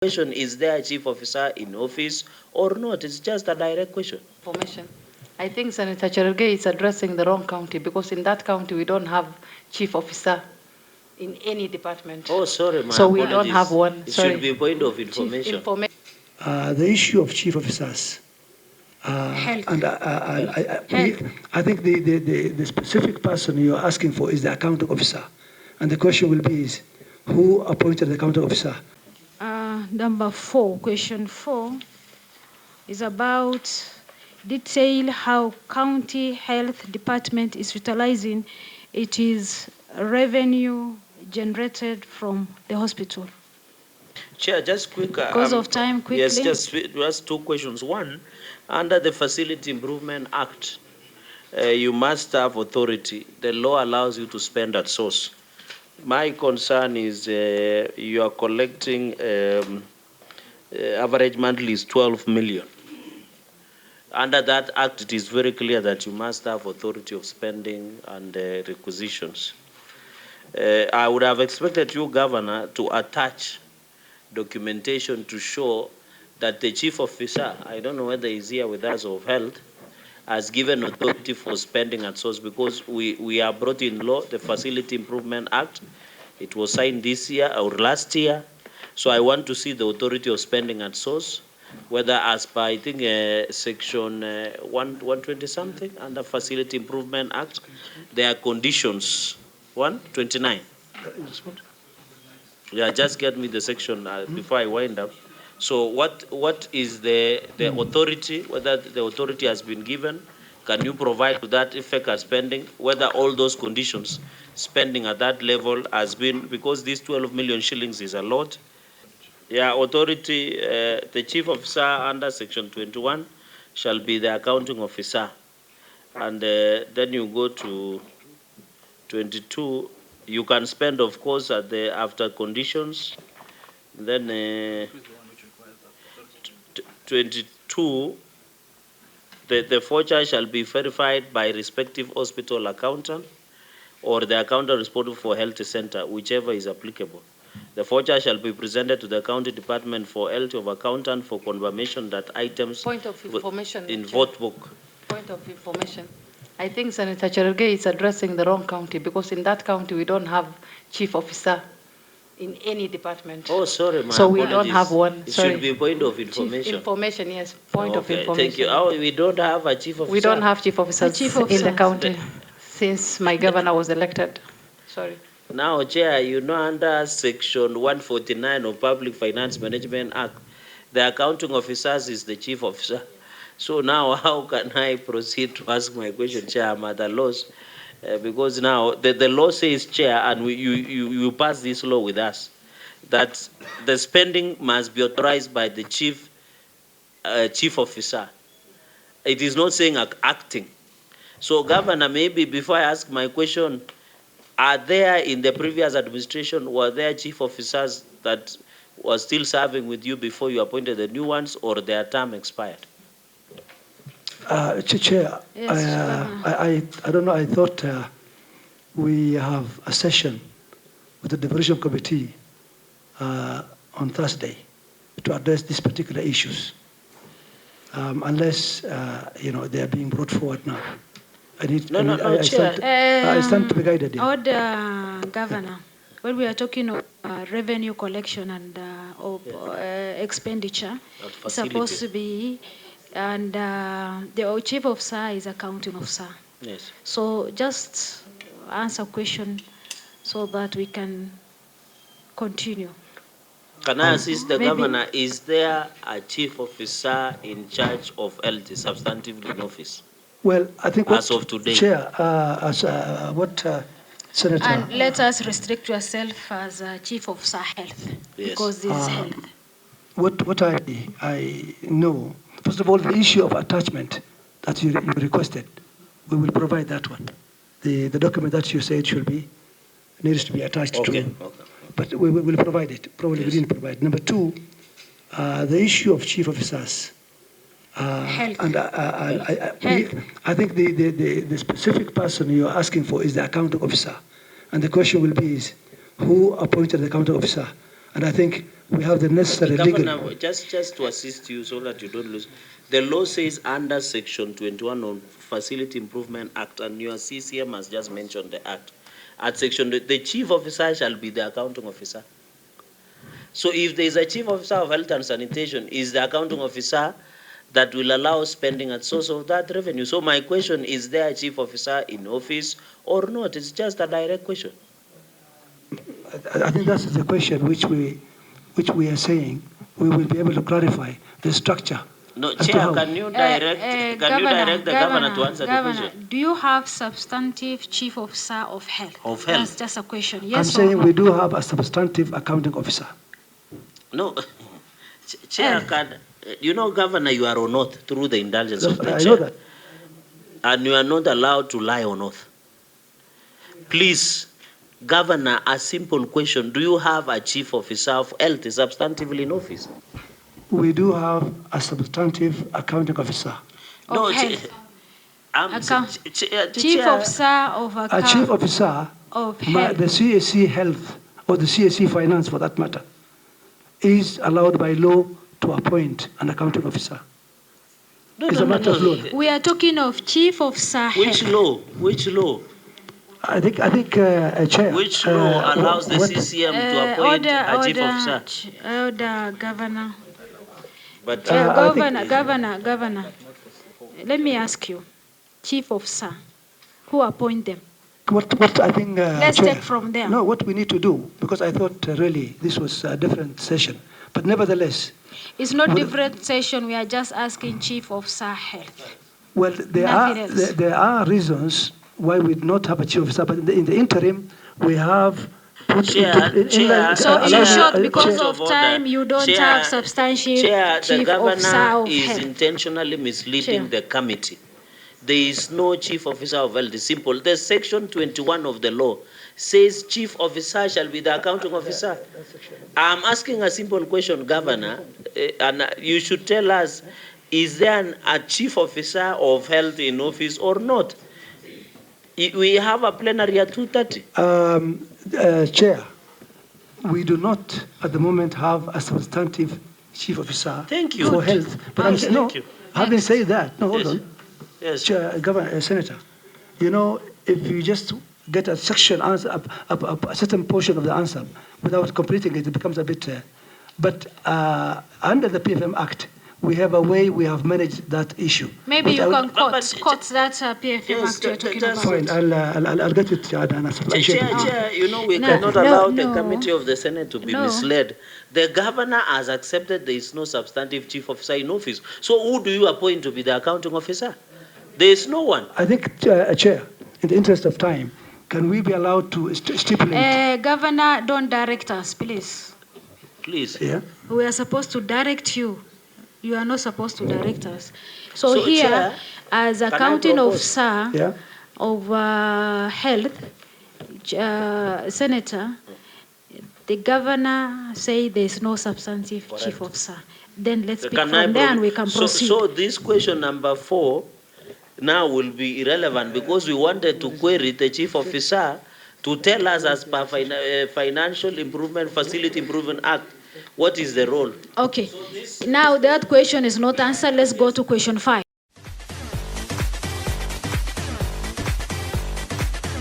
Question: is there a chief officer in office or not? It's just a direct question. Information. I think Senator Cherargei is addressing the wrong county because in that county we don't have chief officer in any department. Oh, sorry, my So apologies. we don't have one. It Sorry. should be a point of information. The issue of chief officers, Health. and I think the specific person you're asking for is the accounting officer. And the question will be is, who appointed the accounting officer? Number 4, question 4 is about detail how county health department is utilizing its revenue generated from the hospital. Chair, just quick. Because of time, quickly. Yes, just 2 questions. One, under the Facility Improvement Act, you must have authority. The law allows you to spend at source. My concern is you are collecting average monthly is 12 million. Under that act, it is very clear that you must have authority of spending and requisitions. I would have expected you, Governor, to attach documentation to show that the chief officer, I don't know whether he's here with us, of health, has given authority for spending at source, because we are brought in law, the Facility Improvement Act. It was signed this year or last year. So I want to see the authority of spending at source, whether as per, I think, section 120 something under Facility Improvement Act, there are conditions. 129. Yeah, just get me the section before I wind up. So what is the authority, whether the authority has been given? Can you provide to that effect as spending, whether all those conditions, spending at that level has been, because these 12 million shillings is a lot. Yeah, authority, the chief officer under section 21 shall be the accounting officer. And then you go to 22, you can spend, of course, at the after conditions. Then 22, the voucher shall be verified by respective hospital accountant or the accountant responsible for health center, whichever is applicable. The voucher shall be presented to the county department for health of accountant for confirmation that items Point of information in vote book. Point of information. I think Senator Cherargei is addressing the wrong county because in that county we don't have chief officer in any department. Oh, sorry, my So apologies. we don't have one. It Sorry. should be a point of information. Chief information, yes. Point of Okay, information. thank you. Oh, we don't have a chief officer. We don't have chief officers chief in officers. the county since my governor was elected. Sorry. Now, Chair, you know, under Section 149 of Public Finance Management Act, the accounting officers is the chief officer. So now, how can I proceed to ask my question, Chair? I'm at the loss, because now the law says, Chair, and you pass this law with us, that the spending must be authorized by the chief officer. It is not saying acting. So, Governor, maybe before I ask my question, are there in the previous administration, were there chief officers that were still serving with you before you appointed the new ones, or their term expired? Chair, Yes, I don't know, I thought we have a session with the Devolution Committee on Thursday to address these particular issues, unless, they are being brought forward now. I stand to be guided. Yeah. Order, Governor, when we are talking of revenue collection and of expenditure, it's supposed to be, and the chief officer is accounting officer. Yes. So just answer question so that we can continue. Can I assist the Governor? Is there a chief officer in charge of health substantively in office? Well, I think as of today, Chair, Senator. And let us restrict yourself as a chief officer health, yes, because this is health. What I know, first of all, the issue of attachment that you requested, we will provide that one. The document that you said needs to be attached to. Okay. But we will provide it. Probably we didn't provide. Number 2, the issue of chief officers. Health. And I think the specific person you're asking for is the accounting officer. And the question will be is, who appointed the accounting officer? And I think we have the necessary Governor, legal. just to assist you so that you don't lose. The law says under Section 21 of Facility Improvement Act, and your CCM has just mentioned the act. At Section, the chief officer shall be the accounting officer. So if there is a chief officer of health and sanitation, is the accounting officer that will allow spending at source of that revenue. So my question, is there a chief officer in office or not? It's just a direct question. I think that's the question which we are saying we will be able to clarify the structure. No, Chair, can you direct the governor to answer the question? Do you have substantive chief officer of health? Of health. That's just a question. Yes I'm or saying no? we do have a substantive accounting officer. No, Chair, you know, Governor, you are on oath through the indulgence of the Chair. I know that. And you are not allowed to lie on oath. Please, Governor, a simple question. Do you have a chief officer of health substantively in office? We do have a substantive accounting officer. No, health. Chief officer of A chief officer of health. The CAC health or the CAC finance for that matter is allowed by law to appoint an accounting officer. It's a matter of law. We are talking of chief officer. Which law? Which law? I think Chair. Which law allows the CCM to appoint a chief officer? Order, Governor. But Governor, let me ask you, chief officer, who appoint them? What I think. Let's Chair, take from there. No, what we need to do, because I thought really this was a different session, but nevertheless. It's not different session. We are just asking chief officer health. Well, there are reasons why we do not have a chief officer, but in the interim, we have. Chair, so in short, because of time, you don't have substantial chief the officer governor of is health. intentionally misleading the committee. There is no chief officer of health. It's simple. The Section 21 of the law says chief officer shall be the accounting officer. I'm asking a simple question, Governor, and you should tell us, is there a chief officer of health in office or not? We have a plenary at 2:30. Chair, we do not at the moment have a substantive chief officer for health. But having said that, hold on. Yes. Chair, Governor, Senator, you know, if you just get a section answer, a certain portion of the answer without completing it, it becomes a bit. But under the PFM Act, we have a way we have managed that issue. Maybe you can quote that PFM Act you're talking about. Fine, I'll get it and answer. Chair, you know, we cannot allow the committee of the Senate to be misled. The governor has accepted there is no substantive chief officer in office. So who do you appoint to be the accounting officer? There is no one. I think, Chair, in the interest of time, can we be allowed to stipulate? Governor, don't direct us, please. Please. Yeah. We are supposed to direct you. You are not supposed to direct us. So here, Chair, as accounting officer of health, Senator, the governor say there is no substantive chief officer. Then let's speak from there and we can proceed. So this question number 4 now will be irrelevant because we wanted to query the chief officer to tell us as per Financial Improvement Facility Improvement Act what is the role. Okay. Now that question is not answered. Let's go to question 5.